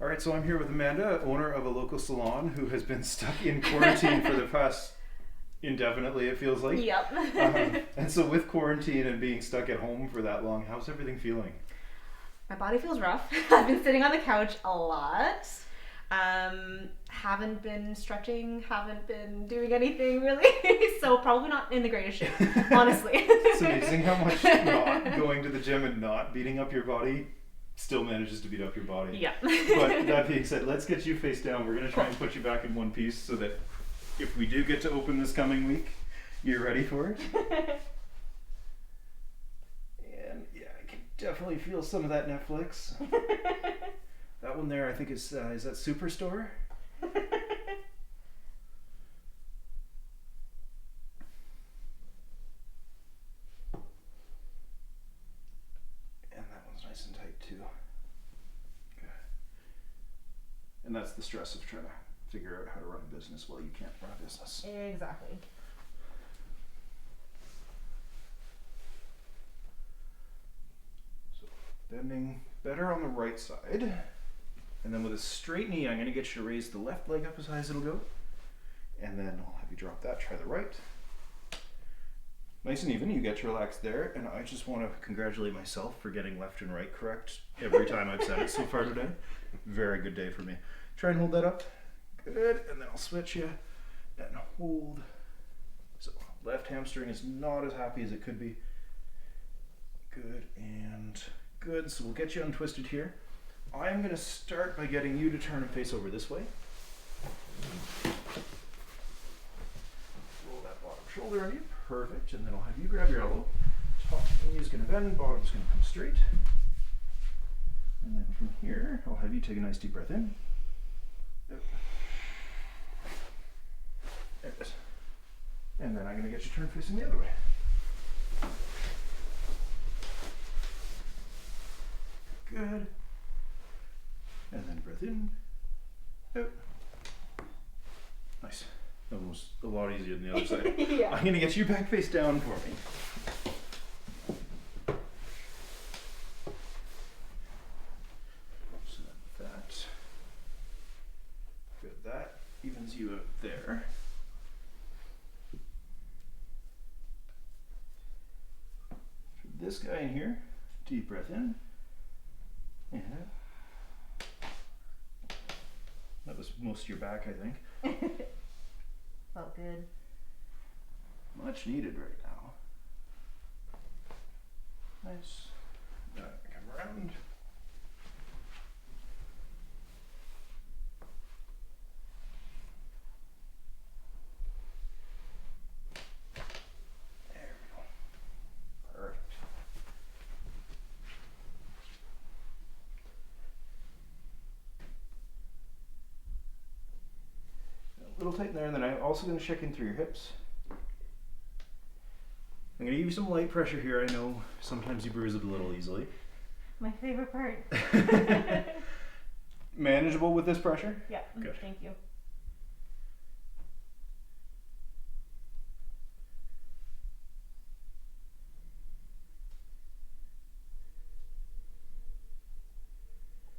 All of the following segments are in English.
All right, so I'm here with Amanda, owner of a local salon who has been stuck in quarantine for the past indefinitely, it feels like. Yep. And so with quarantine and being stuck at home for that long, how's everything feeling? My body feels rough. I've been sitting on the couch a lot. Haven't been stretching, haven't been doing anything really. So probably not in the greatest shape, honestly. It's amazing how much not going to the gym and not beating up your body still manages to beat up your body. Yeah. But that being said, let's get you face down. We're going to try and put you back in one piece so that if we do get to open this coming week, you're ready for it. And yeah, I can definitely feel some of that Netflix. That one there, I think is that Superstore? And that one's nice and tight too. Good. And that's the stress of trying to figure out how to run a business while you can't run a business. Exactly. So bending better on the right side. And then with a straight knee, I'm going to get you to raise the left leg up as high as it'll go. And then I'll have you drop that, try the right. Nice and even, you get to relax there. And I just want to congratulate myself for getting left and right correct every time I've said it so far today. Very good day for me. Try and hold that up. Good, and then I'll switch you and hold. So left hamstring is not as happy as it could be. Good and good, so we'll get you untwisted here. I'm going to start by getting you to turn and face over this way. Roll that bottom shoulder on you. Perfect. And then I'll have you grab your elbow. Top knee is going to bend, bottom's going to come straight. And then from here, I'll have you take a nice deep breath in. There it is. And then I'm going to get you turned facing the other way. Good. And then breath in, out. Nice. That was a lot easier than the other side. Yeah. I'm going to get you back face down for me. So that, good. That evens you out there. For this guy in here, deep breath in. And out. That was most of your back, I think. Felt good. Much needed right now. Nice. Now come around. There we go. Perfect. A little tight there, and then I'm also going to check in through your hips. I'm going to give you some light pressure here. I know sometimes you bruise it a little easily. My favorite part. Manageable with this pressure? Yeah. Good. Thank you.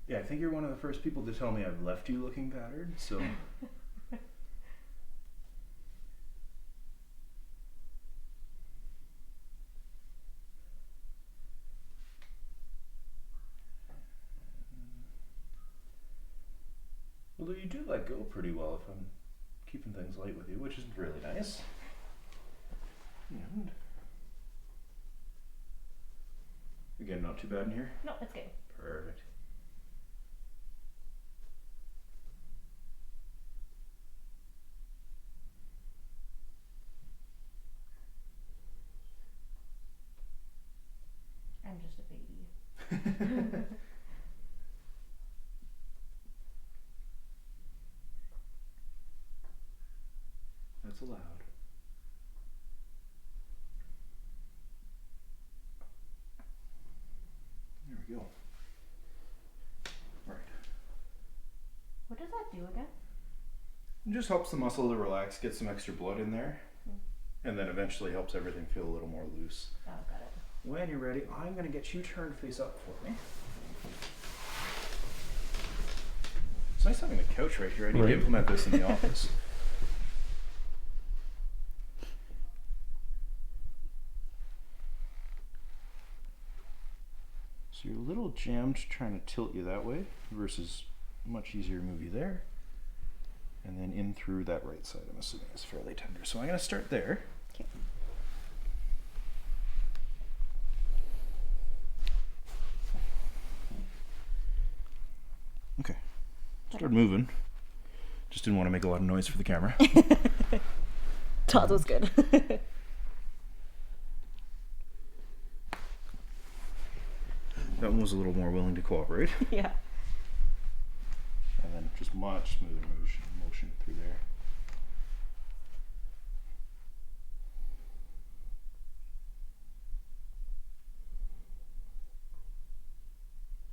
Yeah, I think you're one of the first people to tell me I've left you looking battered, so. Although you do let go pretty well if I'm keeping things light with you, which is really nice. And again, not too bad in here? No, it's good. Perfect. I'm just a baby. That's allowed. There we go. All right. What does that do again? It just helps the muscle to relax, get some extra blood in there, and then eventually helps everything feel a little more loose. Oh, got it. When you're ready, I'm going to get you turned face up for me. It's nice having a couch right here. I need to implement this in the office. So you're a little jammed trying to tilt you that way versus much easier to move you there. And then in through that right side, I'm assuming is fairly tender. So I'm going to start there. Okay. Okay. Start moving. Just didn't want to make a lot of noise for the camera. Todd was good. That one was a little more willing to cooperate. Yeah. And then just much smoother motion through there.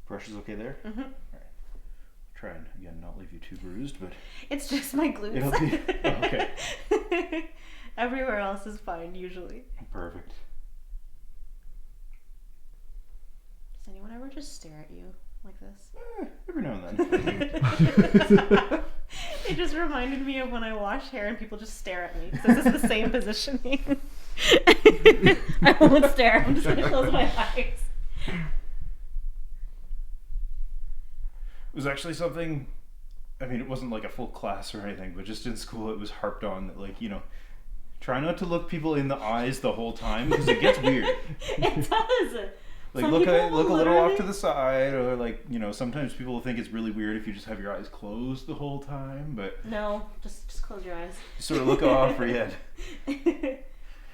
Pressure's okay there? Mm-hmm. All right. Try and, again, not leave you too bruised, but... It's just my glutes. It'll be... Oh, okay. Everywhere else is fine, usually. Perfect. Does anyone ever just stare at you like this? Every now and then. It just reminded me of when I wash hair and people just stare at me. Because this is the same positioning. I won't stare. I'm just going to close my eyes. It was actually something, I mean, it wasn't like a full class or anything, but just in school it was harped on that, like, you know, try not to look people in the eyes the whole time because it gets weird. It does. Like, Some look people a little literally- off to the side, or like, you know, sometimes people think it's really weird if you just have your eyes closed the whole time, but No, just close your eyes. sort of look off or yet.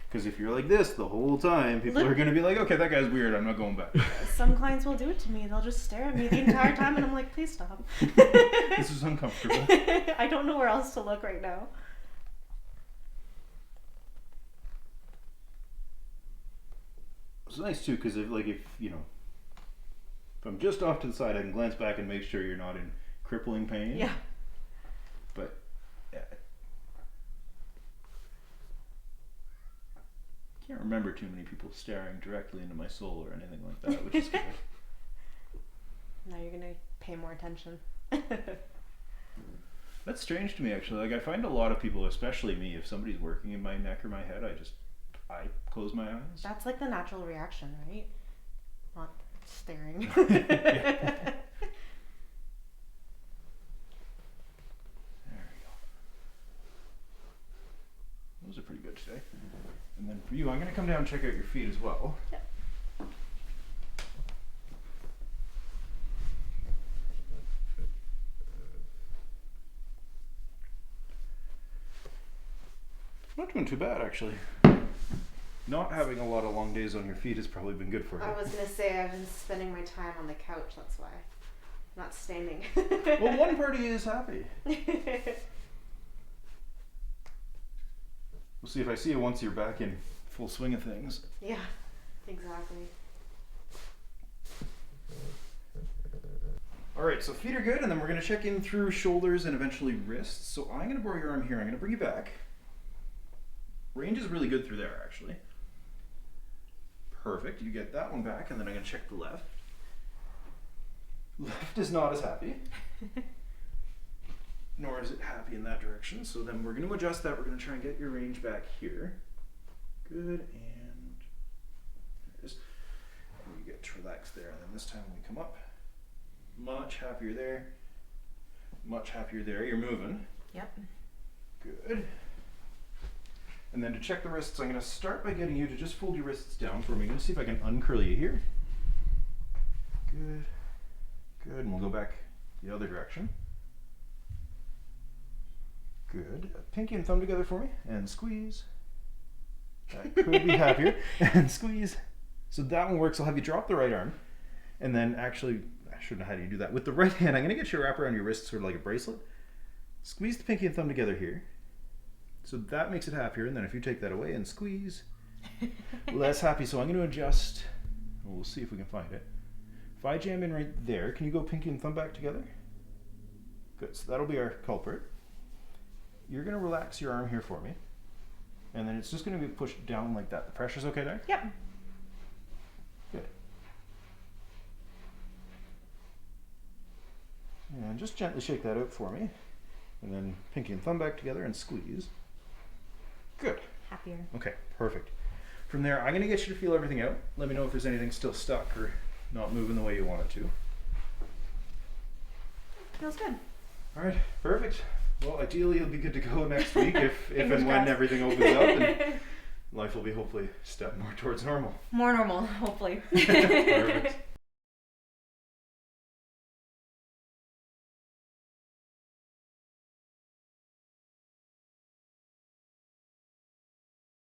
Because if you're like this the whole time, people are going to be like, okay, that guy's weird, I'm not going back. Some clients will do it to me. They'll just stare at me the entire time and I'm like, please stop. This is uncomfortable. I don't know where else to look right now. It's nice too, because if you know, if I'm just off to the side, I can glance back and make sure you're not in crippling pain. Yeah. But yeah, I can't remember too many people staring directly into my soul or anything like that, which is good. Now you're gonna pay more attention. That's strange to me, actually. Like, I find a lot of people, especially me, if somebody's working in my neck or my head, I close my eyes. That's like the natural reaction, right? Not staring. Yeah. There we go. Those are pretty good today. And then for you, I'm going to come down and check out your feet as well. Yep. Not doing too bad, actually. Not having a lot of long days on your feet has probably been good for you. I was gonna say I've been spending my time on the couch, that's why. Not standing. Well, one party is happy. We'll see if I see you once you're back in full swing of things. Yeah, exactly. Alright, so feet are good, and then we're going to check in through shoulders and eventually wrists. So I'm going to borrow your arm here. I'm going to bring you back. Range is really good through there, actually. Perfect. You get that one back, and then I'm going to check the left. Left is not as happy. Nor is it happy in that direction. So then we're going to adjust that. We're going to try and get your range back here. Good, and there it is. And you get to relax there. And then this time when we come up, much happier there. Much happier there. You're moving. Yep. Good. And then to check the wrists, I'm going to start by getting you to just fold your wrists down for me. I'm going to see if I can uncurl you here. Good. Good. And we'll go back the other direction. Good. Pinky and thumb together for me. And squeeze. That could be happier. And squeeze. So that one works. I'll have you drop the right arm. And then actually, I shouldn't have had you do that. With the right hand, I'm going to get you wrap around your wrist sort of like a bracelet. Squeeze the pinky and thumb together here. So that makes it happier. And then if you take that away and squeeze, less happy. So I'm going to adjust. We'll see if we can find it. If I jam in right there, can you go pinky and thumb back together? Good. So that'll be our culprit. You're going to relax your arm here for me. And then it's just going to be pushed down like that. The pressure's okay there? Yep. Good. And just gently shake that out for me. And then pinky and thumb back together and squeeze. Good. Happier. Okay, perfect. From there, I'm going to get you to feel everything out. Let me know if there's anything still stuck or not moving the way you want it to. Feels good. All right, perfect. Well, ideally, you'll be good to go next week if and when crossed. everything opens up and life will be hopefully a step more towards normal. More normal, hopefully. Perfect.